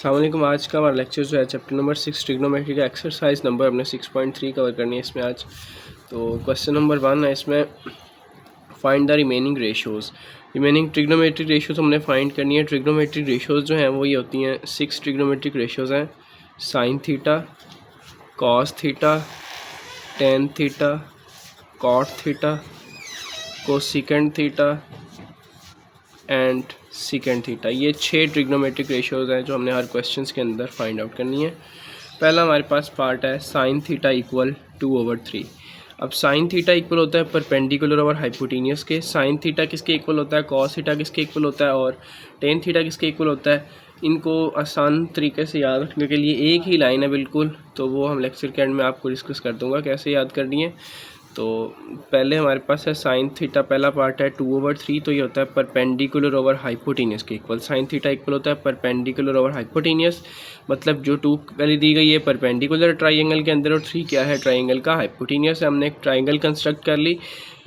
अस्सलाम वालेकुम। आज का हमारा लेक्चर जो है चैप्टर नंबर 6 ट्रिग्नोमेट्री का एक्सरसाइज नंबर अपने 6.3 कवर करनी है इसमें आज। तो क्वेश्चन नंबर 1 है इसमें, find the remaining ratios. Remaining trigonometric ratios हमने फाइंड करनी है। ट्रिग्नोमेट्रिक रेशोज़ जो हैं वो ये होती हैं 6 ट्रिग्नोमेट्रिक रेशोज़ हैं। Sine theta, cos theta, tan theta, cot theta, cosecant theta and secant theta. ये 6 ट्रिग्नोमेट्रिक रेशियोज़ हैं जो हमने हर क्वेश्चंस के अंदर फाइंड आउट करनी है। पहला हमारे पास पार्ट है साइन थीटा इक्वल 2/3। अब साइन थीटा इक्वल होता है परपेंडिकुलर ओवर हाइपोटेनियस के। साइन थीटा किसके इक्वल होता है, कॉस थीटा किसके इक्वल होता है और टेन थीटा किसके इक्वल होता है। इनको आसान तरीके से याद रखने के लिए एक ही लाइन है बिल्कुल, तो वो हम लेक्चर के एंड में आपको डिस्कस कर दूंगा कैसे याद करनी है। तो पहले हमारे पास है साइन थीटा, पहला पार्ट है 2/3, तो ये होता है परपेंडिकुलर ओवर हाइपोटेनियस के इक्वल। साइन थीटा इक्वल होता है परपेंडिकुलर ओवर हाइपोटेनियस, मतलब जो 2 पहले दी गई है परपेंडिकुलर ट्राइंगल के अंदर और 3 क्या है, ट्राइंगल का हाइपोटेनियस है। हमने एक ट्राइंगल कंस्ट्रक्ट कर ली,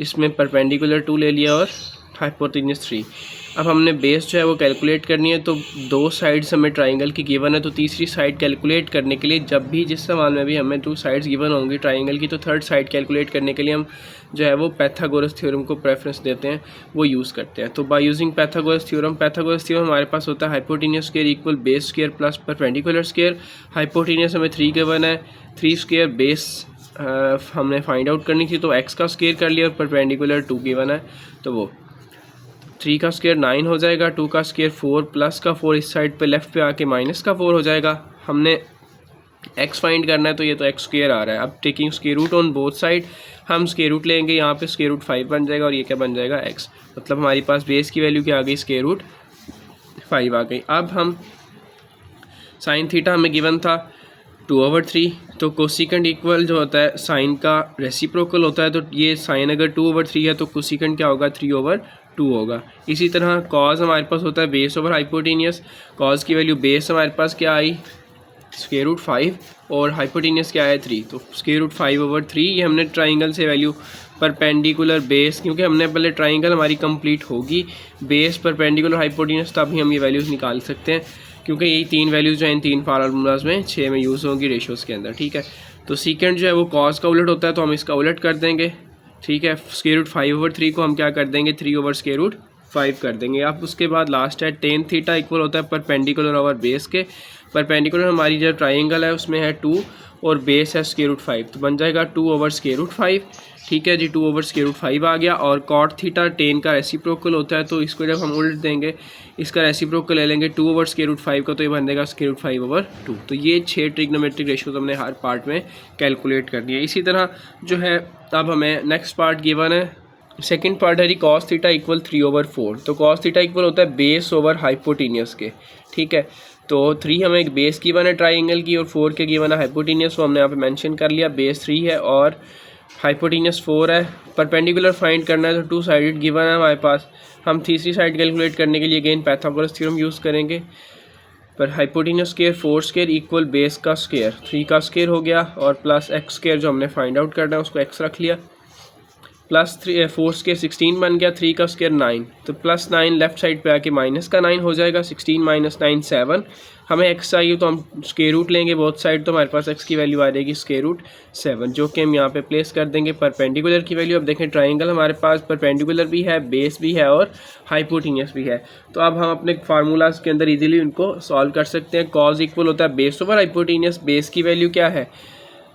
इसमें परपेंडिकुलर 2 ले लिया और हाइपोटेनियस 3। अब हमने बेस जो है वो कैलकुलेट करनी है, तो 2 साइड्स हमें ट्राइंगल की गिवन है, तो तीसरी साइड कैलकुलेट करने के लिए जब भी जिस सवाल में भी हमें 2 साइड्स गिवन होंगी ट्राइंगल की, तो थर्ड साइड कैलकुलेट करने के लिए हम जो है वो पाइथागोरस थ्योरम को प्रेफरेंस देते हैं, वो यूज़ करते हैं। तो बाय यूजिंग पाइथागोरस थ्योरम हमारे पास होता है hypotenuse square equal base square plus perpendicular square. Hypotenuse हमें 3 गिवन है, 3 स्क्वायर बेस हमने फाइंड आउट करनी थी, तो एक्स का स्क्वायर कर लिया और परपेंडिकुलर 2 गिवन है, तो वो 3 का स्क्वायर 9 हो जाएगा, 2 का स्क्वायर 4 प्लस का 4 इस साइड पे लेफ्ट पे आके माइनस का 4 हो जाएगा। हमने x फाइंड करना है, तो ये तो x स्क्वायर आ रहा है। अब taking square root on both side, हम स्क्वायर रूट लेंगे, यहाँ पे स्क्वायर रूट 5 बन जाएगा और ये क्या बन जाएगा x। मतलब हमारी पास बेस की वैल्यू क्या आ गई, स्क्वायर रूट 5 आ गई। अब हम साइन थीटा हमें गिवन था 2/3, तो कोसेकेंट इक्वल जो होता है साइन का रेसिप्रोकल होता है, तो ये साइन अगर 2/3 है तो कोसेकेंट क्या होगा, 3/2 होगा। इसी तरह कॉज हमारे पास होता है बेस ओवर हाइपोटेनियस। कॉज की वैल्यू बेस हमारे पास क्या आई, स्क्वायर रूट 5 और हाइपोटेनियस क्या है 3, तो स्क्वायर रूट 5/3। ये हमने ट्राइंगल से वैल्यू परपेंडिकुलर बेस, क्योंकि हमने पहले ट्राइंगल हमारी कंप्लीट होगी, बेस परपेंडिकुलर हाइपोटेनियस, तभी हम ये वैल्यूज़ निकाल सकते हैं, क्योंकि यही 3 वैल्यूज़ जो हैं इन 3 फार्मूलाज में 6 में यूज़ होंगी रेशोज़ के अंदर। ठीक है, तो सीकेंड जो है वो कॉस का उलट होता है, तो हम इसका उलट कर देंगे। ठीक है, स्क्वायर रूट 5/3 को हम क्या कर देंगे, 3/5 कर देंगे। अब उसके बाद लास्ट है टेन थीटा इक्वल होता है परपेंडिकुलर ओवर बेस के। परपेंडिकुलर हमारी जो ट्राइंगल है उसमें है 2 और बेस है स्क्वायर रूट 5, तो बन जाएगा 2/5। ठीक है जी, 2/5 आ गया। और कॉट थीटा टेन का रेसिप्रोकल होता है, तो इसको जब हम उल्ट देंगे, इसका रेसिप्रोकल ले लेंगे 2/5 का, तो ये बन जाएगा स्क्वायर रूट 5/2। तो ये 6 ट्रिग्नोमेट्रिक रेशियोज हमने हर पार्ट में कैलकुलेट करनी है। इसी तरह जो है अब हमें नेक्स्ट पार्ट गिवन है, सेकंड पार्ट है जी कॉस थीटा इक्वल 3/4। तो कॉस थीटा इक्वल होता है बेस ओवर हाइपोटेनियस के। ठीक है, तो 3 हमें एक बेस गिवन है ट्राइंगल की और 4 के गिवन है हाइपोटेनियस, को हमने यहाँ पे मेंशन कर लिया। बेस 3 है और हाइपोटेनियस 4 है। परपेंडिकुलर फाइंड करना है, तो 2 साइडेड गिवन है हमारे पास। हम तीसरी साइड कैलकुलेट करने के लिए अगेन पाइथागोरस थ्योरम यूज़ करेंगे। पर hypotenuse square 4 square equal base का स्क्वायर 3 का स्क्वायर हो गया, और प्लस एक्स स्क्वायर जो हमने फाइंड आउट करना है उसको एक्स रख लिया, प्लस 4 स्क्वायर 16 बन गया, 3 का स्क्वायर 9, तो प्लस 9 लेफ्ट साइड पे आके माइनस का 9 हो जाएगा। 16 - 9 7। हमें एक्स चाहिए तो हम स्क्वायर रूट लेंगे बोथ साइड, तो हमारे पास एक्स की वैल्यू आ जाएगी स्क्वायर रूट 7, जो कि हम यहाँ पे प्लेस कर देंगे परपेंडिकुलर की वैल्यू। अब देखें ट्राइंगल हमारे पास परपेंडिकुलर भी है, बेस भी है और हाइपोटेनियस भी है, तो अब हम अपने फार्मूलाज के अंदर इजीली उनको सॉल्व कर सकते हैं। कॉज इक्वल होता है बेस ओवर हाइपोटेनियस, बेस की वैल्यू क्या है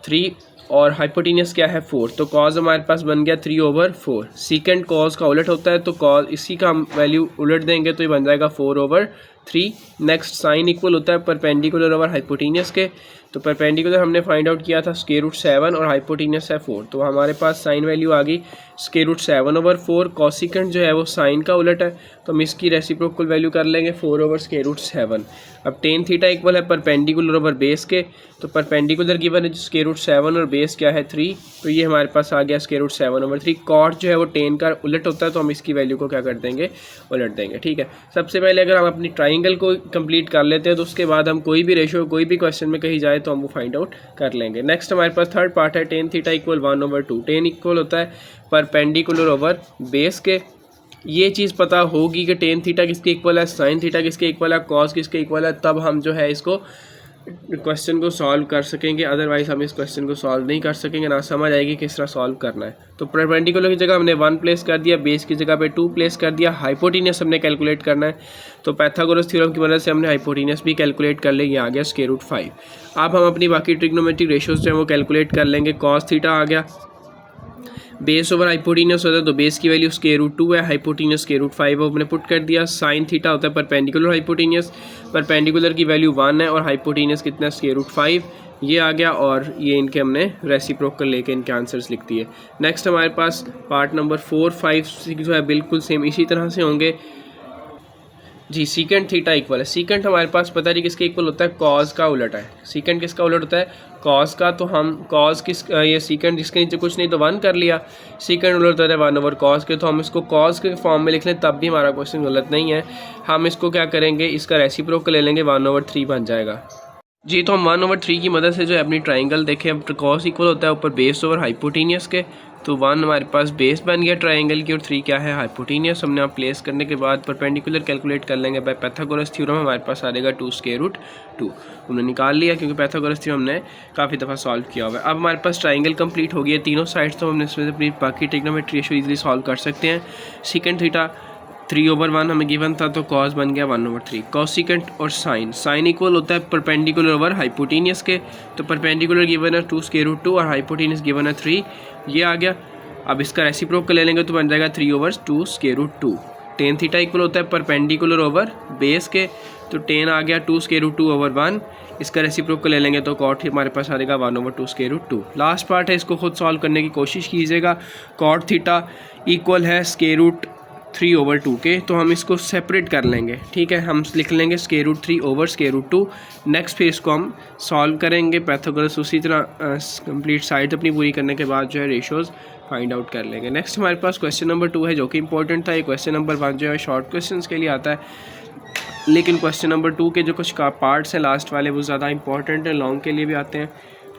3 और हाइपोटेनियस क्या है 4, तो कॉज हमारे पास बन गया 3/4। सीकेंड कॉज का उलट होता है, तो कॉज इसी का हम वैल्यू उलट देंगे तो ये बन जाएगा 4/3। नेक्स्ट साइन इक्वल होता है परपेंडिकुलर ओवर हाइपोटेनियस के, तो परपेंडिकुलर हमने फाइंड आउट किया था स्क्वायर रूट 7 और हाइपोटेनियस है 4, तो हमारे पास साइन वैल्यू आ गई स्क्वायर रूट 7/4। कॉसिकेंट जो है वो साइन का उलट है, तो हम इसकी रेसिप्रोकल वैल्यू कर लेंगे 4/√7। अब टेन थीटा इक्वल है परपेंडिकुलर ओवर बेस के, तो परपेंडिकुलर गिवन है स्क्वायर रूट 7 और बेस क्या है 3, तो ये हमारे पास आ गया स्क्वायर रूट 7/3। कॉट जो है वो टेन का उलट होता है, तो हम इसकी वैल्यू को क्या कर देंगे, उलट देंगे। ठीक है, सबसे पहले अगर हम अपनी ट्राइंगल को कंप्लीट कर लेते हैं, तो उसके बाद हम कोई भी रेशो कोई भी क्वेश्चन में कहीं जाए तो हम वो फाइंड आउट कर लेंगे। नेक्स्ट हमारे पास थर्ड पार्ट है tan theta equal 1/2। Ten equal होता है परपेंडिकुलर ओवर बेस के, ये चीज़ पता होगी कि टेन थीटा किसके इक्वल है, साइन थीटा किसके इक्वल है, कॉस किसके इक्वल है, तब हम जो है इसको क्वेश्चन को सॉल्व कर सकेंगे। अदरवाइज हम इस क्वेश्चन को सॉल्व नहीं कर सकेंगे, ना समझ आएगी किस तरह सॉल्व करना है। तो परपेंडिकुलर की जगह हमने 1 प्लेस कर दिया, बेस की जगह पे 2 प्लेस कर दिया, हाइपोटेनियस हमने कैलकुलेट करना है। तो पाइथागोरस थ्योरम की मदद से हमने हाइपोटेनियस भी कैलकुलेट कर लेंगे, आ गया √5। अब हम अपनी बाकी ट्रिग्नोमेट्रिक रेशियोज जो है वो कैलकुलेट कर लेंगे। कॉस थीटा आ गया, बेस ओवर हाइपोटेनियस होता है तो बेस की वैल्यू √2 है, हाइपोटेनियस √5 है, हमने पुट कर दिया। साइन थीटा होता है परपेंडिकुलर हाइपोटेनियस, परपेंडिकुलर की वैल्यू 1 है और हाइपोटेनियस कितना है √5, ये आ गया। और ये इनके हमने रेसिप्रोकल लेके इनके आंसर्स लिख दिए। नेक्स्ट हमारे पास पार्ट नंबर 4, 5, 6 जो है बिल्कुल सेम इसी तरह से होंगे जी। सीकेंट थीटा इक्वल है, सीकेंट हमारे पास पता नहीं किसके इक्वल होता है, कॉज का उलट है। सीकेंट किसका उलट होता है, कॉज का। तो हम कॉज किस ये सीकेंट जिसके नीचे कुछ नहीं तो 1 कर लिया, सीकेंट उलट होता है 1/cos के। तो हम इसको कॉज के फॉर्म में लिख लें तब भी हमारा क्वेश्चन गलत नहीं है। हम इसको क्या करेंगे, इसका रेसिप्रोकल ले लेंगे, 1/3 बन जाएगा जी। तो हम 1/3 की मदद से जो है अपनी ट्राइंगल देखें। अब कॉस इक्वल होता है ऊपर बेस ओवर हाइपोटेनियस के, तो 1 हमारे पास बेस बन गया ट्राइंगल की और 3 क्या है, हाइपोटेनियस। हमने आप प्लेस करने के बाद परपेंडिकुलर कैलकुलेट कर लेंगे बाय पाइथागोरस थ्योरम। हमारे पास आ जाएगा 2√2, हमने निकाल लिया क्योंकि पाइथागोरस थ्योरम हमने काफ़ी दफ़ा सॉल्व किया हुआ है। अब हमारे पास ट्राइंगल कंप्लीट हो गई है तीनों साइड्स, तो हमने इसमें अपनी बाकी ट्रिग्नोमेट्री रेशियो इजीली सॉल्व कर सकते हैं। सीकेंट थीटा 3/1 हमें गिवन था, तो कॉस बन गया 1/3। कॉसिकेंट और साइन इक्वल होता है परपेंडिकुलर ओवर हाइपोटेनियस के, तो परपेंडिकुलर गिवन है 2√2 और हाइपोटेनियस गिवन है 3, ये आ गया। अब इसका रेसिप्रोकल ले लेंगे तो बन जाएगा 3/2√2। टेन थीटा इक्वल होता है परपेंडिकुलर ओवर बेस के, तो टेन आ गया 2√2/1। इसका रेसिप्रोकल ले लेंगे तो कॉट हमारे पास आ जाएगा 1/2√2। लास्ट पार्ट है, इसको खुद सॉल्व करने की कोशिश कीजिएगा। कॉट थीटा इक्वल है √3/2 के, तो हम इसको सेपरेट कर लेंगे, ठीक है। हम लिख लेंगे √3/√2। नेक्स्ट फिर इसको हम सॉल्व करेंगे पाइथागोरस, उसी तरह कंप्लीट साइड अपनी पूरी करने के बाद जो है रेशियोज फाइंड आउट कर लेंगे। नेक्स्ट हमारे पास क्वेश्चन नंबर 2 है जो कि इंपॉर्टेंट था। ये क्वेश्चन नंबर 1 जो है शॉर्ट क्वेश्चन के लिए आता है, लेकिन क्वेश्चन नंबर 2 के जो कुछ पार्ट्स हैं लास्ट वाले वो ज़्यादा इंपॉर्टेंट है, लॉन्ग के लिए भी आते हैं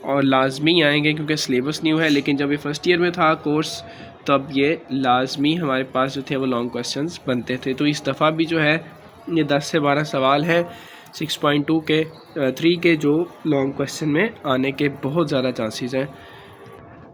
और लाजमी आएंगे क्योंकि सिलेबस न्यू है। लेकिन जब ये फर्स्ट ईयर में था कोर्स तब ये लाजमी हमारे पास जो थे वो लॉन्ग क्वेश्चंस बनते थे। तो इस दफ़ा भी जो है ये 10 से 12 सवाल हैं 6.2 के 3 के जो लॉन्ग क्वेश्चन में आने के बहुत ज़्यादा चांसेस हैं।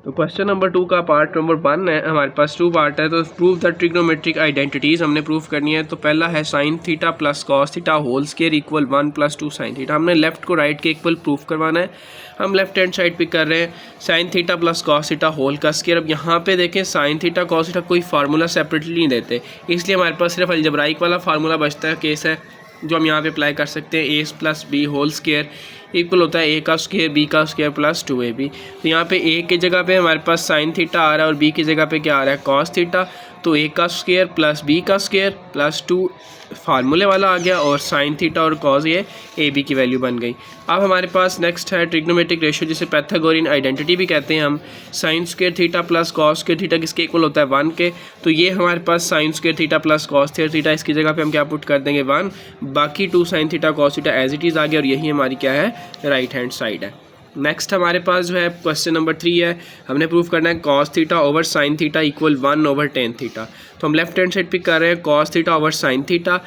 तो क्वेश्चन नंबर 2 का पार्ट नंबर 1 है, हमारे पास 2 पार्ट है। तो प्रूव द ट्रिग्नोमेट्रिक आइडेंटिटीज़ हमने प्रूव करनी है। तो पहला है sine theta plus cos theta whole square equal 1 + 2 sine theta. हमने लेफ्ट को राइट के इक्वल प्रूफ करवाना है। हम लेफ्ट हैंड साइड पे कर रहे हैं sine theta plus cos theta whole का स्क्वायर। अब यहाँ पे देखें साइन थीटा कॉस थीटा कोई फार्मूला सेपरेटली नहीं देते, इसलिए हमारे पास सिर्फ अलजब्राइक वाला फार्मूला बचता है, केस है जो हम यहाँ पे अप्लाई कर सकते हैं। a + b whole square equal होता है a का स्क्वायर b का स्क्वायर प्लस 2ab। तो यहाँ पे a की जगह पे हमारे पास साइन थीटा आ रहा है और b की जगह पे क्या आ रहा है, कॉस थीटा। तो a का स्क्वायर प्लस b का स्क्वायर प्लस 2 फार्मूले वाला आ गया और साइन थीटा और कॉस ये ए बी की वैल्यू बन गई। अब हमारे पास नेक्स्ट है ट्रिग्नोमेट्रिक रेशियो, जिसे पैथागोरियन आइडेंटिटी भी कहते हैं हम। Sine square theta plus cos square theta किसके इक्वल होता है, 1 के। तो ये हमारे पास sine square theta plus cos square theta, इसकी जगह पे हम क्या पुट कर देंगे 1, बाकी 2 sine theta cos theta as it is आ गया और यही हमारी क्या है, राइट हैंड साइड है। नेक्स्ट हमारे पास जो है क्वेश्चन नंबर 3 है, हमने प्रूव करना है cos theta over sine theta equal 1/tan theta. तो हम लेफ्ट हैंड साइड पिक कर रहे हैं cos theta over sign theta.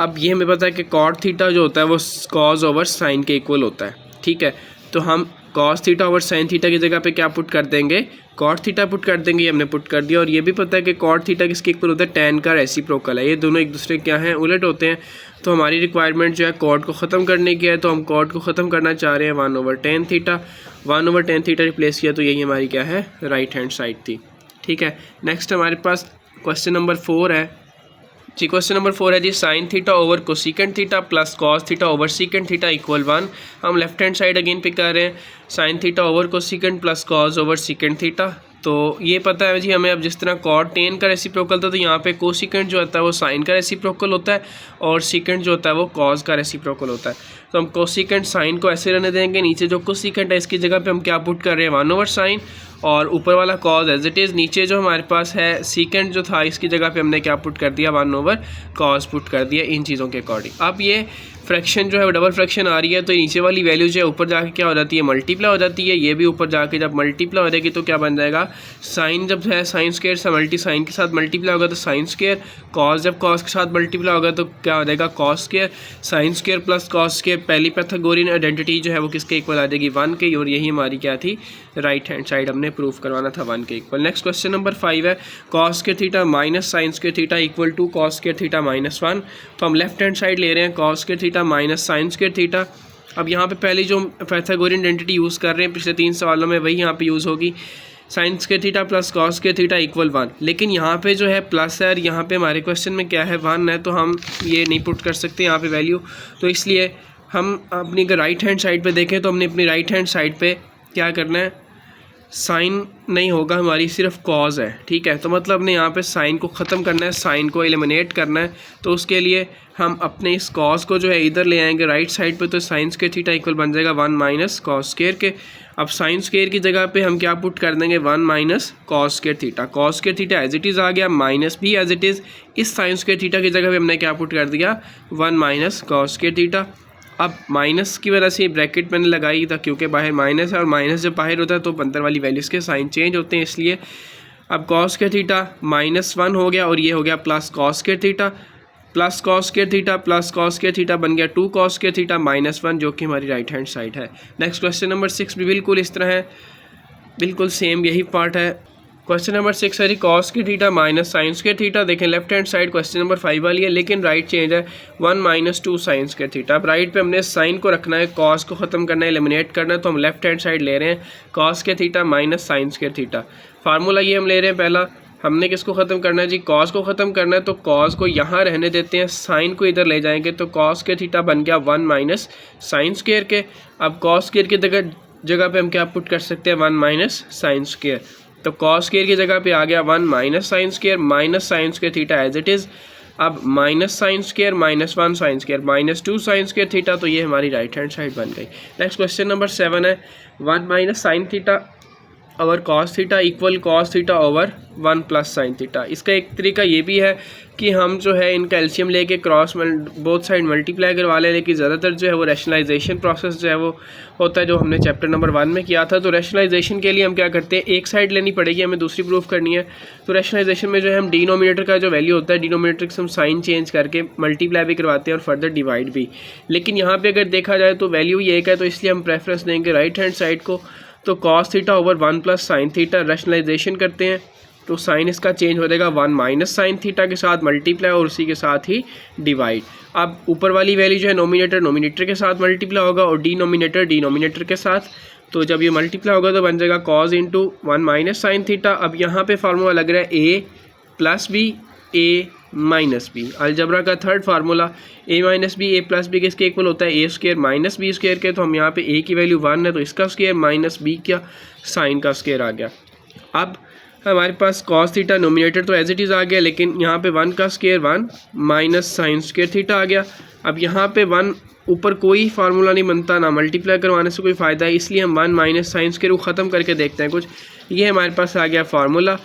अब ये हमें पता है कि कॉट थीटा जो होता है वो कॉस ओवर साइन के इक्वल होता है, ठीक है। तो हम cos theta over sine theta की जगह पे क्या पुट कर देंगे, कॉट थीटा पुट कर देंगे, ये हमने पुट कर दिया। और ये भी पता है कि कॉट थीटा किसके इक्वल होता है, tan का रेसिप्रोकल है। ये दोनों एक दूसरे क्या हैं, उलट होते हैं। तो हमारी रिक्वायरमेंट जो है कॉट को ख़त्म करने की है, तो हम कॉट को ख़त्म करना चाह रहे हैं 1/tan theta. 1/tan theta replace किया तो यही हमारी क्या है, राइट हैंड साइड थी, ठीक है। नेक्स्ट हमारे पास क्वेश्चन नंबर 4 है जी। क्वेश्चन नंबर 4 है जी, sine theta over cosecant theta plus cos theta over secant theta equal 1। हम left hand side again pick कर रहे हैं sine theta over cosecant plus cos over secant theta. तो ये पता है जी हमें, अब जिस तरह कॉट टेन का रेसिप्रोकल था तो यहाँ पे कोसिकेंट जो होता है वो साइन का रेसिप्रोकल होता है और सीकेंट जो होता है वो कॉस का रेसिप्रोकल होता है। तो हम कोसिकेंट साइन को ऐसे रहने देंगे, नीचे जो कोसिकेंट है इसकी जगह पे हम क्या पुट कर रहे हैं 1/sin और ऊपर वाला कॉस एज इट इज़। नीचे जो हमारे पास है सीकेंट जो था इसकी जगह पे हमने क्या पुट कर दिया 1/cos पुट कर दिया इन चीज़ों के अकॉर्डिंग। अब ये फ्रैक्शन जो है वो डबल फ्रैक्शन आ रही है, तो नीचे वाली वैल्यू जो है ऊपर जाके क्या हो जाती है, मल्टीप्लाई हो जाती है। ये भी ऊपर जाके जब मल्टीप्लाई हो जाएगी तो क्या बन जाएगा, साइन जब है साइन स्क्वायर से साइन के साथ मल्टीप्लाई होगा तो साइन स्क्वायर, कॉस जब कॉस के साथ मल्टीप्लाई होगा तो क्या हो जाएगा, cos square, sign square plus cos square. पहली पाइथागोरियन आइडेंटिटी जो है वो किसके इक्वल आ जाएगी, 1 के, और यही हमारी क्या थी, राइट हैंड साइड हमने प्रूव करवाना था 1 के इक्वल। नेक्स्ट क्वेश्चन नंबर 5 है, कॉस के theta minus sine square theta equal to cos के थीटा -1। तो हम लेफ्ट हैंड साइड ले रहे हैं, कॉस के theta minus sine square theta. अब यहाँ पे पहले जो पाइथागोरियन आइडेंटिटी यूज़ कर रहे हैं पिछले 3 सवालों में, वही यहाँ पे यूज़ होगी, sign square theta plus cos square theta equal 1। लेकिन यहाँ पे जो है प्लस है और यहाँ पे हमारे क्वेश्चन में क्या है, 1 है, तो हम ये नहीं पुट कर सकते यहाँ पे वैल्यू। तो इसलिए हम अपनी अगर राइट हैंड साइड पे देखें तो हमने अपनी राइट हैंड साइड पे क्या करना है, साइन नहीं होगा, हमारी सिर्फ कॉज है, ठीक है। तो मतलब हमने यहाँ पे साइन को ख़त्म करना है, साइन को एलिमिनेट करना है। तो उसके लिए हम अपने इस कॉस को जो है इधर ले आएंगे राइट साइड पे, तो साइन स्क्वायर थीटा इक्वल बन जाएगा 1 माइनस कॉस स्क्वायर के। अब साइन स्क्वायर की जगह पे हम क्या पुट कर देंगे, 1 minus cos square theta. Cos square theta as it is आ गया, माइनस भी एज इट इज़, इस साइन स्क्वायर थीटा की जगह पे हमने क्या पुट कर दिया, 1 माइनस कॉस स्क्वायर थीटा। अब माइनस की वजह से ब्रैकेट मैंने लगाई था क्योंकि बाहर माइनस है, और माइनस जब बाहर होता है तो अंदर वाली वैल्यूज़ के साइन चेंज होते हैं, इसलिए अब कॉस के थीटा -1 हो गया और ये हो गया प्लस कॉस के थीटा, प्लस कॉस के थीटा प्लस कॉस के थीटा बन गया 2 कॉस के थीटा -1, जो कि हमारी राइट हैंड साइड है। नेक्स्ट क्वेश्चन नंबर 6 भी बिल्कुल इस तरह है, बिल्कुल सेम यही पार्ट है। क्वेश्चन नंबर 6 है कॉस के थीटा माइनस साइंस के थीटा। देखें left hand side question number 5 वाली है, लेकिन राइट चेंज है 1 माइनस 2 साइंस के थीटा। अब राइट पे हमने साइन को रखना है, कॉस को ख़त्म करना है, एलिमिनेट करना है, तो हम लेफ्ट हैंड साइड ले रहे हैं कॉस के थीटा माइनस साइंस के थीटा। फार्मूला ये हम ले रहे हैं, पहला हमने किसको ख़त्म करना है जी, कॉस को ख़त्म करना है, तो कॉस को यहाँ रहने देते हैं, साइन को इधर ले जाएंगे, तो कॉस के थीटा बन गया 1 माइनस साइन स्क्वायर के। अब कॉस स्क्वायर की जगह पे हम क्या पुट कर सकते हैं, 1 माइनस साइन स्क्वायर, तो कॉस स्क्वायर की जगह पे आ गया 1 minus sine square, minus sine square theta as it is. अब minus sine square -1 sine square -2 sine square theta, तो ये हमारी राइट हैंड साइड बन गई। नेक्स्ट क्वेश्चन नंबर 7 है 1 minus sine theta over cos theta equal cos theta over 1 plus sine theta. इसका एक तरीका ये भी है कि हम जो है इनका एलसीएम लेके क्रॉस बोथ साइड मल्टीप्लाई करवा लें, लेकिन ज़्यादातर जो है वो रैशनलाइजेशन प्रोसेस जो है वो होता है, जो हमने चैप्टर नंबर 1 में किया था। तो रैशनलाइजेशन के लिए हम क्या करते हैं, एक साइड लेनी पड़ेगी, हमें दूसरी प्रूफ करनी है। तो रैशनलाइजेशन में जो है हम डिनोमिनेटर का जो वैल्यू होता है, डिनोमिनेटर से हम साइन चेंज करके मल्टीप्लाई भी करवाते हैं और फर्दर डिवाइड भी। लेकिन यहाँ पर अगर देखा जाए तो वैल्यू ये एक है, तो इसलिए हम प्रेफरेंस देंगे राइट हैंड साइड को। तो cos theta over 1 plus sine theta, rationalisation करते हैं तो साइन इसका चेंज हो जाएगा 1 माइनस साइन थीटा के साथ मल्टीप्लाई और उसी के साथ ही डिवाइड। अब ऊपर वाली वैल्यू जो है नोमिनेटर के साथ मल्टीप्लाई होगा और डिनोमिनेटर के साथ, तो जब ये मल्टीप्लाई होगा तो बन जाएगा cos into 1 minus sine theta. अब यहाँ पे फार्मूला लग रहा है a plus b a minus b, algebra का third formula a minus B a plus b किसके इक्वल होता है, a square minus b square के। तो हम यहाँ पे a की वैल्यू 1 है तो इसका स्क्वायर माइनस b क्या, साइन का स्क्वायर आ गया। अब हमारे पास कॉस थीटा नोमिनेटर तो एज इट इज़ आ गया, लेकिन यहाँ पे 1 का square 1 minus sine square theta आ गया। अब यहाँ पे 1 ऊपर कोई फार्मूला नहीं बनता, ना मल्टीप्लाई करवाने से कोई फ़ायदा है, इसलिए हम 1 माइनस साइन स्क्वायर को ख़त्म करके देखते हैं कुछ। ये हमारे पास आ गया फार्मूला,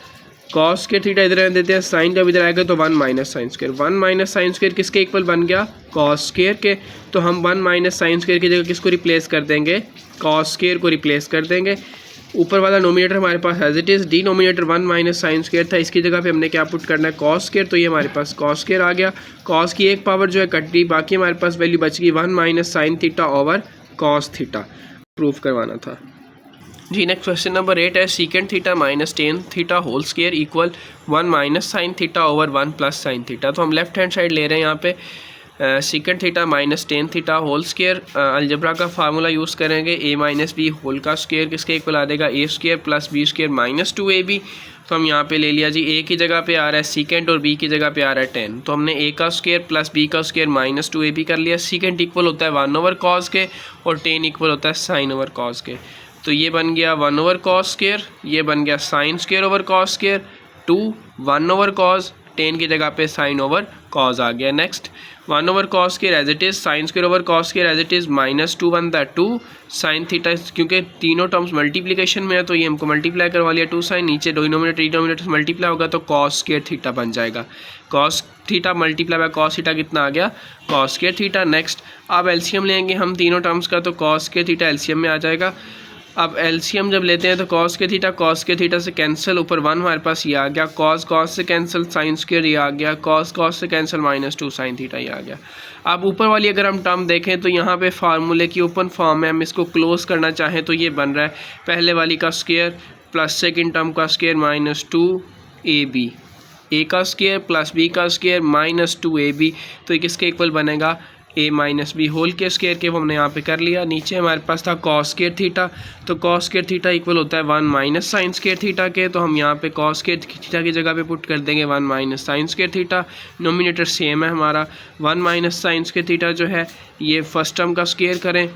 कॉस के थीटा इधर रहने देते हैं, साइन जब इधर आएगा तो 1 minus sine square, 1 minus sine square किसके इक्वल बन गया, कॉस स्क्वायर के। तो हम 1 माइनस साइन स्क्वायर की जगह किसको रिप्लेस कर देंगे, कॉस स्क्वायर को रिप्लेस कर देंगे। ऊपर वाला नोमिनेटर हमारे पास as it is, denominator 1 minus sine square था, इसकी जगह पे हमने क्या पुट करना है, कॉस स्क्वायर। तो ये हमारे पास कॉस स्क्वायर आ गया, कॉस की एक पावर जो है कट गई, बाकी हमारे पास वैल्यू बच गई 1 minus sine theta over cos theta, proof करवाना था जी। नेक्स्ट क्वेश्चन नंबर 8 है secant theta minus tan theta whole square equal 1 minus sine theta over 1 plus sine theta. तो हम लेफ्ट हैंड साइड ले रहे हैं यहाँ पे secant theta minus tan theta whole square, algebra का फार्मूला यूज़ करेंगे, a माइनस बी होल का स्क्वायर किसके इक्वल आ जाएगा, a square plus B square minus 2ab। तो हम यहाँ पे ले लिया जी, a की जगह पे आ रहा है सीकेंड और b की जगह पे आ रहा है 10, तो हमने a का स्क्वायर प्लस b का स्क्वायर माइनस 2ab कर लिया। सीकेंड इक्वल होता है 1 ओवर कॉस के और 10 इक्वल होता है साइन ओवर कॉस के। तो ये बन गया 1 ओवर कॉस स्क्वायर, ये बन गया sine square over cos square, 2 1 over cos, 10 की जगह पे साइन ओवर कॉज आ गया। Next 1 over cos square as it is, sine square over cos square as it is, -2 बनता है 2 साइन थीटा, क्योंकि तीनों टर्म्स मल्टीप्लिकेशन में है तो ये हमको मल्टीप्लाई करवा लिया 2 साइन, नीचे डिनोमिनेटर से मल्टीप्लाई होगा तो कॉस स्क्वायर थीटा बन जाएगा। Cos theta multiply by cos theta कितना आ गया, कॉस स्क्वायर थीटा। नेक्स्ट अब एलसीएम लेंगे हम तीनों टर्म्स का, तो कॉस स्क्वायर थीटा एलसीएम में आ जाएगा। अब एलसीएम जब लेते हैं तो कॉस के थीटा से कैंसिल, ऊपर 1 हमारे पास ये आ गया, कॉस से कैंसिल साइन स्क्वायर ये आ गया, कॉस से कैंसिल -2 साइन थीटा ये आ गया। अब ऊपर वाली अगर हम टर्म देखें तो यहाँ पे फार्मूले की ओपन फॉर्म है, हम इसको क्लोज करना चाहें तो ये बन रहा है पहले वाली का स्क्वायर प्लस सेकेंड टर्म का स्क्वायर -2ab, ए का स्क्वायर प्लस बी का स्क्वायर -2ab, तो ये किसके इक्वल बनेगा, a माइनस बी होल के स्क्वायर के, वो हमने यहाँ पे कर लिया। नीचे हमारे पास था कॉस स्क्वायर थीटा, तो कॉस स्क्वायर थीटा इक्वल होता है 1 माइनस साइन स्क्वायर थीटा के, तो हम यहाँ पे कॉस स्क्वायर थीटा की जगह पे पुट कर देंगे 1 minus sine square theta. Nominator same है हमारा, 1 माइनस साइन स्क्वायर थीटा जो है ये फर्स्ट टर्म का स्क्वायर करें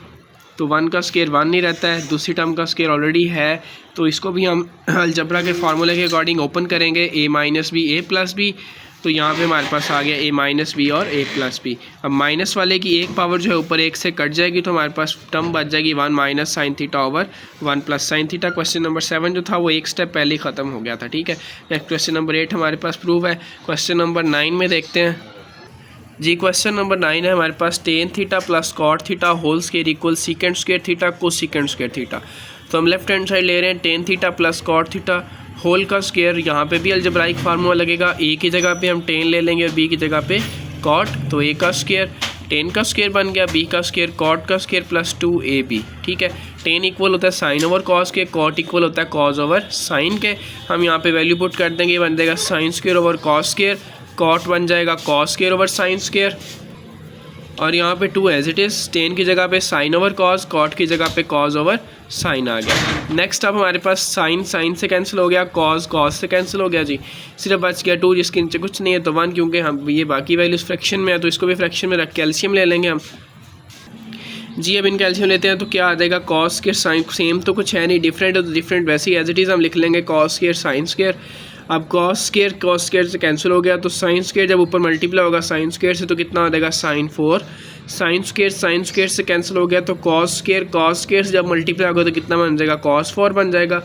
तो 1 का स्क्वायर 1 नहीं रहता है, दूसरी टर्म का स्क्वायर ऑलरेडी है, तो इसको भी हम अलजबरा के फार्मूले के अकॉर्डिंग ओपन करेंगे, a minus B a plus B, तो यहाँ पे हमारे पास आ गया a माइनस बी और a प्लस बी। अब माइनस वाले की एक पावर जो है ऊपर एक से कट जाएगी तो हमारे पास टर्म बच जाएगी 1 minus sine theta over 1 plus sine theta. Question number 7 जो था वो एक स्टेप पहले ही ख़त्म हो गया था, ठीक है। नेक्स्ट क्वेश्चन नंबर 8 हमारे पास प्रूव है। क्वेश्चन नंबर 9 में देखते हैं जी। क्वेश्चन नंबर 9 है हमारे पास, tan theta plus cot theta whole square equal secant square theta को सीकेंड स्क्वायर थीटा। तो हम लेफ्ट हैंड साइड ले रहे हैं tan theta plus cot theta whole का स्क्वायर, यहाँ पे भी अलजब्राइक फार्मूला लगेगा, a की जगह पे हम टेन ले लेंगे और b की जगह पे कॉट, तो a का स्क्वायर टेन का स्क्वायर बन गया, b का स्क्वायर कॉट का स्क्वायर प्लस 2ab, ठीक है। टेन इक्वल होता है साइन ओवर कॉस के, कॉट इक्वल होता है कॉस ओवर साइन के, हम यहाँ पे वैल्यू पुट कर देंगे, बन जाएगा sine square over cos square, cot बन जाएगा cos square over sine square, और यहाँ पे 2 एज इट इज़, टेन की जगह पे साइन ओवर कॉस, कॉट की जगह पे कॉस ओवर साइन आ गया। नेक्स्ट अब हमारे पास साइन से कैंसिल हो गया, कॉस से कैंसिल हो गया जी, सिर्फ बच गया 2 जिसके नीचे कुछ नहीं है, तो 1, क्योंकि हम ये बाकी वैल्यूज फ्रैक्शन में है तो इसको भी फ्रैक्शन में रख कैल्शियम ले लेंगे हम जी। अब इन कैल्शियम लेते हैं तो क्या आ जाएगा, कॉस स्क्वायर साइन, सेम तो कुछ है नहीं, डिफरेंट है तो डिफरेंट, वैसे ही एज इट इज़ हम लिख लेंगे कॉस स्क्वायर साइन स्क्वायर। अब कॉस स्क्वायर से कैंसिल हो गया, तो साइन स्क्वायर जब ऊपर मल्टीप्लाई होगा साइन स्क्वायर से तो कितना आ जाएगा sin 4, साइन स्क्वायर से कैंसिल हो गया, तो कॉस स्क्वायर से जब मल्टीप्लाई होगा तो कितना बन जाएगा, cos 4 बन जाएगा।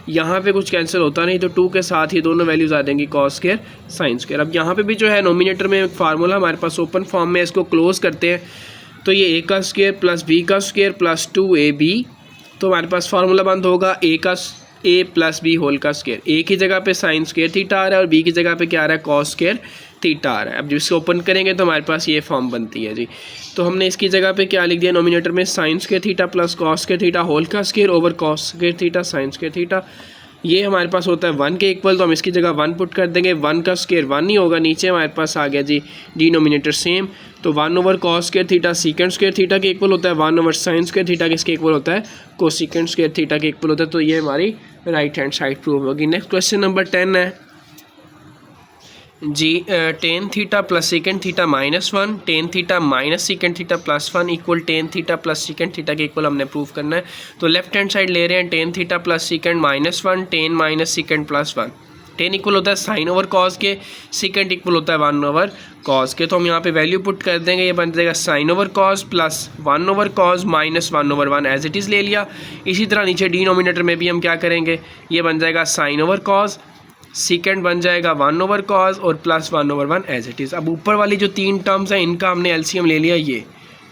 यहाँ पे कुछ कैंसिल होता नहीं तो 2 के साथ ही दोनों वैल्यूज आ जाएंगी cos स्क्वायर साइन स्क्वायर। अब यहाँ पे भी जो है नोमिनेटर में फार्मूला हमारे पास ओपन फॉर्म में, इसको क्लोज करते हैं तो ये a का स्क्वायर प्लस b का स्क्वायर प्लस 2ab, तो हमारे पास फार्मूला बंद होगा a प्लस बी होल का स्क्वायर, a की जगह पे साइन स्क्वायर थीटा आ रहा है और b की जगह पे क्या आ रहा है, कॉस स्क्वायर थीटा आ रहा है। अब जब इसको ओपन करेंगे तो हमारे पास ये फॉर्म बनती है जी। तो हमने इसकी जगह पे क्या लिख दिया, नोमिनेटर में sine square theta plus cos square theta whole का square over cos square theta sine square theta, ये हमारे पास होता है 1 के इक्वल, तो हम इसकी जगह 1 पुट कर देंगे, 1 का स्क्वायर 1 नहीं होगा, नीचे हमारे पास आ गया जी डिनोमिनेटर सेम, तो 1 over cos square theta secant square theta के इक्वल होता है, 1 ओवर साइन स्क्वायर थीटा किसके इक्वल होता है, कोसीकेंड स्क्वायर थीटा के इक्वल होता है। तो ये हमारी राइट हैंड साइड प्रूव होगी। नेक्स्ट क्वेश्चन नंबर 10 है जी, tan theta plus secant theta -1, tan theta minus secant theta plus 1 equal tan theta plus secant theta के इक्वल हमने प्रूव करना है। तो लेफ्ट हैंड साइड ले रहे हैं tan theta plus second -1, ten minus second plus 1, ten equal होता है साइन ओवर कॉस के, सेकेंड इक्वल होता है 1 ओवर कॉस के, तो हम यहाँ पे वैल्यू पुट कर देंगे, ये बन जाएगा sine over cos plus 1 over cos minus 1 over 1 as it is ले लिया। इसी तरह नीचे डिनोमिनेटर में भी हम क्या करेंगे, ये बन जाएगा साइन ओवर कॉस, सेकेंड बन जाएगा 1 ओवर कॉस और plus 1 over 1 as it is. अब ऊपर वाली जो 3 टर्म्स हैं इनका हमने एलसीएम ले लिया, ये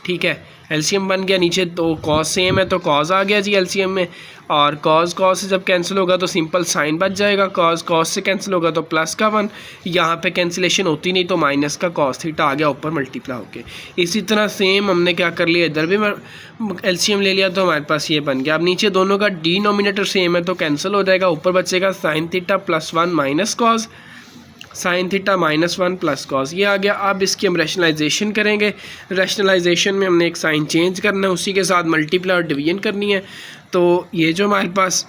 ठीक है, एलसीएम बन गया, नीचे तो कॉस सेम है तो कॉस आ गया जी एलसीएम में, और कॉस से जब कैंसिल होगा तो सिंपल साइन बच जाएगा, कॉस से कैंसिल होगा तो प्लस का 1, यहाँ पे कैंसिलेशन होती नहीं तो माइनस का कॉस थीटा आ गया ऊपर मल्टीप्लाई होके। इसी तरह सेम हमने क्या कर लिया, इधर भी एलसीएम ले लिया तो हमारे पास ये बन गया। अब नीचे दोनों का डिनोमिनेटर सेम है तो कैंसिल हो जाएगा, ऊपर बचेगा sign theta plus 1 minus cos, sine theta -1 plus cos, ये आ गया। अब इसकी हम रैशनलाइजेशन करेंगे, रैशनलाइजेशन में हमने एक साइन चेंज करना है, उसी के साथ मल्टीप्लाई और डिवीजन करनी है। तो ये जो हमारे पास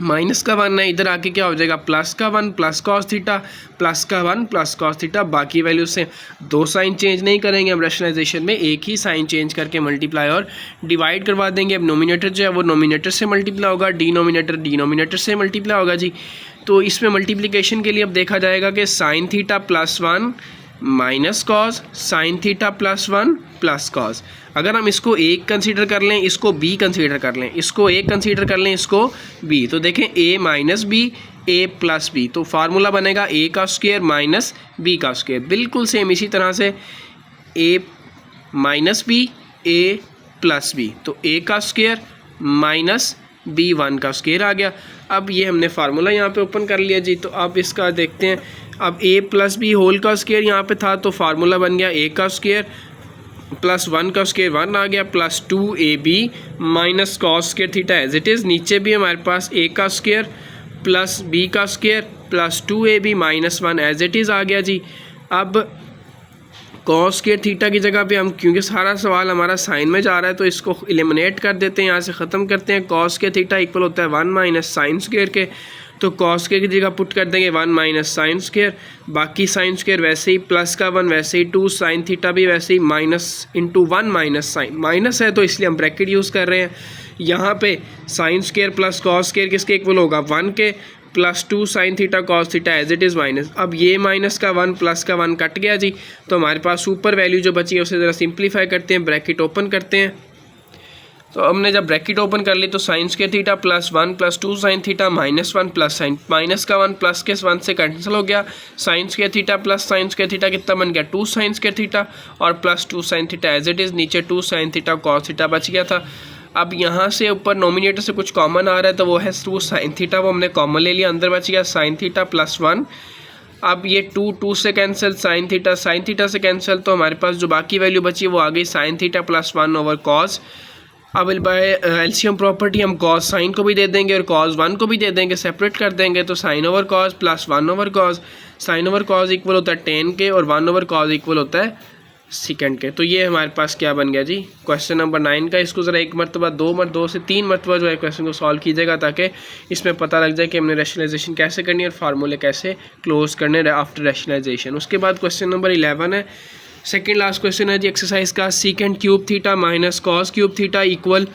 माइनस का 1 है, इधर आके क्या हो जाएगा प्लस का 1 प्लस कॉस थीटा, प्लस का 1 प्लस कॉस थीटा, बाकी वैल्यू से दो साइन चेंज नहीं करेंगे हम रैशनलाइजेशन में, एक ही साइन चेंज करके मल्टीप्लाई और डिवाइड करवा देंगे। अब नोमिनेटर जो है वो नोमिनेटर से मल्टीप्लाई होगा, डिनोमिनेटर से मल्टीप्लाई होगा जी। तो इसमें मल्टीप्लिकेशन के लिए अब देखा जाएगा कि sign theta plus 1 minus cos, sign theta plus 1 plus cos. अगर हम इसको एक कंसीडर कर लें, इसको बी कंसीडर कर लें, इसको एक कंसीडर कर लें, इसको बी, तो देखें ए माइनस बी ए प्लस बी, तो फार्मूला बनेगा ए का स्क्वायर माइनस बी का स्क्वायर। बिल्कुल सेम इसी तरह से ए माइनस बी ए प्लस बी, तो ए का स्क्वायर माइनस बी 1 का स्क्वायर आ गया। अब ये हमने फार्मूला यहाँ पे ओपन कर लिया जी। तो अब इसका देखते हैं, अब ए प्लस बी होल का स्क्वायर यहाँ पे था, तो फार्मूला बन गया ए का स्क्वायर प्लस 1 का स्क्वायर 1 आ गया, plus 2ab minus cos square theta as it is. नीचे भी हमारे पास a का स्क्वायर प्लस b का square plus 2ab minus 1 as it is आ गया जी। अब कॉस स्क्वायर थीटा की जगह पे हम, क्योंकि सारा सवाल हमारा साइन में जा रहा है, तो इसको एलिमिनेट कर देते हैं, यहाँ से ख़त्म करते हैं। कॉस स्क्वायर थीटा इक्वल होता है 1 माइनस साइन स्क्वायर के, तो कॉस स्क्वायर की जगह पुट कर देंगे 1 माइनस साइन स्क्वायर, बाकी साइन स्क्वायर वैसे ही, प्लस का 1 वैसे ही 2, साइन थीटा भी वैसे ही, minus into 1 minus sine, minus है तो इसलिए हम ब्रैकेट यूज़ कर रहे हैं। यहाँ पे sine square plus cos square किसके इक्वल होगा 1 के, plus 2 sine theta cos theta as it is minus. अब ये माइनस का 1 प्लस का 1 कट गया जी, तो हमारे पास ऊपर वैल्यू जो बची है उसे ज़रा सिंप्लीफाई करते हैं, ब्रैकेट ओपन करते हैं। तो हमने जब ब्रैकेट ओपन कर ली तो sine square theta plus 1 plus 2 sine theta minus 1 plus sine, minus का 1 प्लस के 1 से कैंसिल हो गया। Sine square theta plus sine square theta कितना बन गया 2 साइन स्क्वायर थीटा, और plus 2 sine theta as it is, नीचे 2 साइन थीटा कॉस थीटा बच गया था। अब यहाँ से ऊपर नोमिनेटर से कुछ कॉमन आ रहा है, तो वो है 2 साइन थीटा, वो हमने कॉमन ले लिया, अंदर बच गया साइन थीटा प्लस 1। अब ये 2 से कैंसिल, साइन थीटा से कैंसिल, तो हमारे पास जो बाकी वैल्यू बची वो आ गई sign theta plus 1 over cos. अब बाय एलसीएम प्रॉपर्टी हम कॉस साइन को भी दे देंगे और कॉस 1 को भी दे देंगे, सेपरेट कर देंगे, तो sine over cos plus 1 over cos, sine over cos equal होता है 10 के और 1 ओवर कॉस इक्वल होता है सेकेंड के। तो ये हमारे पास क्या बन गया जी क्वेश्चन नंबर 9 का। इसको ज़रा एक मरतबा दो से तीन मरतबा जो है क्वेश्चन को सॉल्व कीजिएगा, ताकि इसमें पता लग जाए कि हमने रैशनलाइजेशन कैसे करनी है और फार्मूले कैसे क्लोज करने आफ्टर रैशनलाइजेशन। उसके बाद क्वेश्चन नंबर 11 है, सेकेंड लास्ट क्वेश्चन है जी एक्सरसाइज का। सीकेंड cube theta minus cos cube theta equal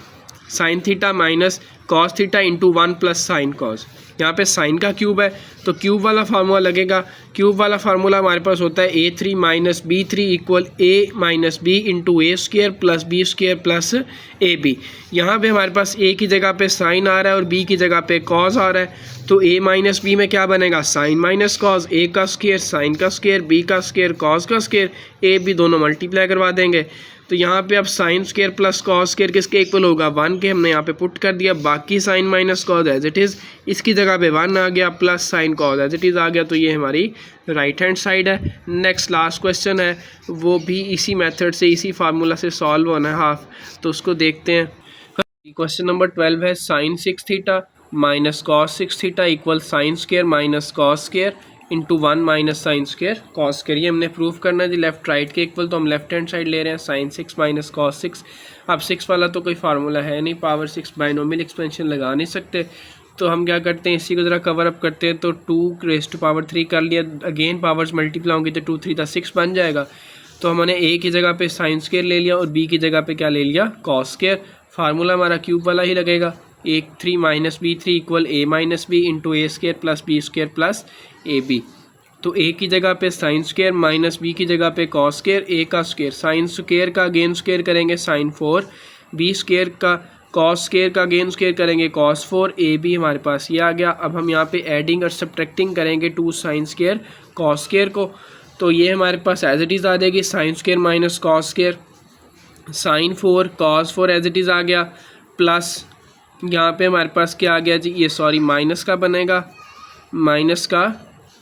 sign theta minus cos theta into 1 plus sine cos. यहाँ पे साइन का क्यूब है तो क्यूब वाला फार्मूला लगेगा। क्यूब वाला फार्मूला हमारे पास होता है a3 minus b3 equal a minus b into A square plus B square plus A B. यहाँ पे हमारे पास a की जगह पे साइन आ रहा है और b की जगह पे कॉस आ रहा है, तो a माइनस बी में क्या बनेगा साइन माइनस कॉस, a का स्क्र साइन का स्क्र b का स्क्र कॉस का स्क्र, a b दोनों मल्टीप्लाई करवा देंगे। तो यहाँ पे अब sine square plus cos square किसके इक्वल होगा 1 के, हमने यहाँ पे पुट कर दिया, बाकी sine minus cos as it is, इसकी जगह पे 1 आ गया plus sine cos as it is आ गया। तो ये हमारी राइट हैंड साइड है। नेक्स्ट लास्ट क्वेश्चन है, वो भी इसी मेथड से इसी फार्मूला से सॉल्व होना है हाफ, तो उसको देखते हैं। क्वेश्चन नंबर 12 है, साइन 6 थीटा माइनस कॉस 6 थीटा equal sine square minus cos square into 1 minus sine square cos square. ये हमने प्रूव करना है जी लेफ्ट राइट के इक्वल, तो हम लेफ्ट हैंड साइड ले रहे हैं साइन 6 माइनस कॉस 6। अब 6 वाला तो कोई फार्मूला है नहीं, पावर 6 बाइनोमियल एक्सपेंशन लगा नहीं सकते, तो हम क्या करते हैं इसी को ज़रा कवर अप करते हैं। तो 2 रेज़ टू पावर 3 कर लिया, अगेन पावर्स मल्टीप्लाई होंगी तो 2 3 6 बन जाएगा। तो हमने ए की जगह पे साइन स्क्र ले लिया और बी की जगह पे क्या ले लिया कॉस स्क्र। फार्मूला हमारा क्यूब वाला ही लगेगा, a3 minus b3 equal a minus B into A square plus B square plus A B. तो a की जगह पे साइन स्क्र माइनस b की जगह पे कॉस स्क्र, a का स्क्र साइन स्क्र का अगेन स्क्र करेंगे साइन 4, b स्क्र का कॉस स्क्र का अगेन स्क्र करेंगे कॉस 4, ए बी हमारे पास ये आ गया। अब हम यहाँ पे एडिंग और सब्ट्रैक्टिंग करेंगे 2 साइन स्क्र कॉस स्क्र को, तो ये हमारे पास एज इट इज़ आ जाएगी sine square minus cos square, sine 4 cos 4 as it is आ गया, प्लस यहाँ पे हमारे पास क्या आ गया जी, ये सॉरी माइनस का बनेगा, माइनस का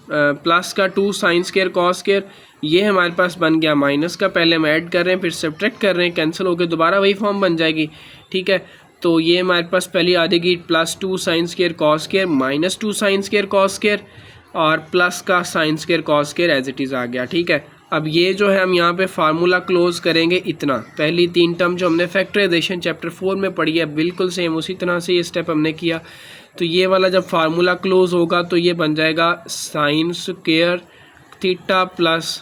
प्लस का 2 साइन स्क्र कॉस स्क्र, ये हमारे पास बन गया माइनस का, पहले हम ऐड कर रहे हैं फिर सब्ट्रैक्ट कर रहे हैं, कैंसिल होकर दोबारा वही फॉर्म बन जाएगी, ठीक है। तो ये हमारे पास पहले आ जाएगी plus 2 sine square cos square minus 2 sine square cos square और प्लस का sine square cos square as it is आ गया, ठीक है। अब ये जो है हम यहाँ पे फार्मूला क्लोज करेंगे इतना, पहली 3 टर्म जो हमने फैक्टराइजेशन चैप्टर 4 में पढ़ी है बिल्कुल सेम उसी तरह से ये स्टेप हमने किया। तो ये वाला जब फार्मूला क्लोज होगा तो ये बन जाएगा sine square theta plus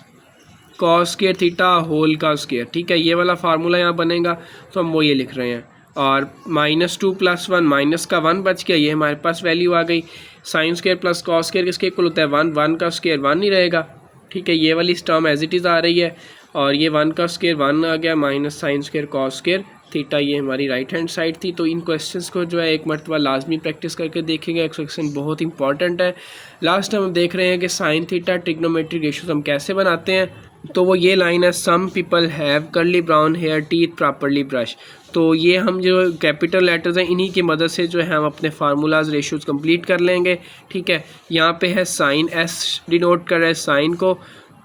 cos square theta whole का स्क्वायर। ठीक है, ये वाला फार्मूला यहाँ बनेगा, तो हम वो ये लिख रहे हैं। और -2 + 1 माइनस का 1 बच गया, ये हमारे पास वैल्यू आ गई। Sign square plus cos square किसके इक्वल होता है 1, 1 का स्क्वायर 1 ही रहेगा। ठीक है, ये वाली टर्म एज इट इज़ आ रही है, और ये 1 का स्क्वायर 1 आ गया, minus sine square cos square theta, ये हमारी राइट हैंड साइड थी। तो इन क्वेश्चंस को जो है एक मरतबा लाजमी प्रैक्टिस करके देखेंगे, एक क्वेश्चन बहुत इंपॉर्टेंट है। लास्ट हम देख रहे हैं कि साइन थीटा ट्रिग्नोमेट्रिक रेशियोज हम कैसे बनाते हैं। तो वो ये लाइन है, some people have curly brown hair teeth properly brush. तो ये हम जो कैपिटल लेटर्स हैं इन्हीं की मदद से जो है हम अपने फार्मूलाज रेशियोज कंप्लीट कर लेंगे। ठीक है, यहाँ पे है साइन, एस डिनोट कर रहा है साइन को,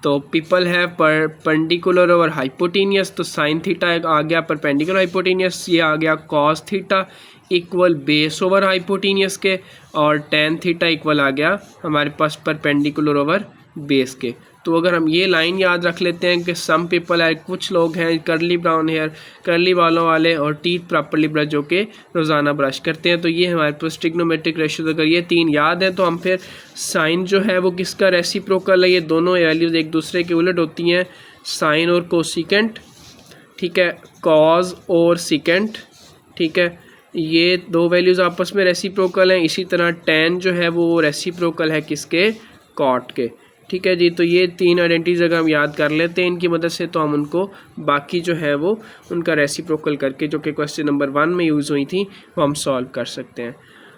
तो पीपल है परपेंडिकुलर ओवर हाइपोटेनियस, तो साइन थीटा आ गया परपेंडिकुलर हाइपोटेनियस, ये आ गया cos theta equal base over hypotenuse के, और टेन थीटा इक्वल आ गया हमारे पास परपेंडिकुलर ओवर बेस के। तो अगर हम ये लाइन याद रख लेते हैं कि सम पीपल है, कुछ लोग हैं कर्ली ब्राउन हेयर, कर्ली बालों वाले, और टीथ प्रॉपरली ब्रश जो कि रोज़ाना ब्रश करते हैं, तो ये हमारे पास ट्रिग्नोमेट्रिक रेशियोज अगर ये 3 याद हैं तो हम फिर साइन जो है वो किसका रेसिप्रोकल है, ये दोनों वैल्यूज़ एक दूसरे के उलट होती हैं, साइन और कोसिकेंट। ठीक है, कॉज और सिकेंट। ठीक है, ये 2 वैल्यूज़ आपस में रेसिप्रोकल हैं। इसी तरह टेन जो है वो रेसिप्रोकल है किसके, कॉट के। ठीक है जी, तो ये 3 आइडेंटिटीज अगर हम याद कर लेते हैं इनकी मदद से, तो हम उनको बाकी जो है वो उनका रेसिप्रोकल करके जो कि क्वेश्चन नंबर 1 में यूज़ हुई थी वो हम सॉल्व कर सकते हैं।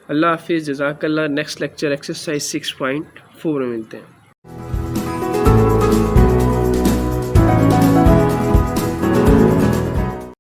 अल्लाह हाफिज़, जज़ाकल्लाह। नेक्स्ट लेक्चर एक्सरसाइज 6.4 में मिलते हैं।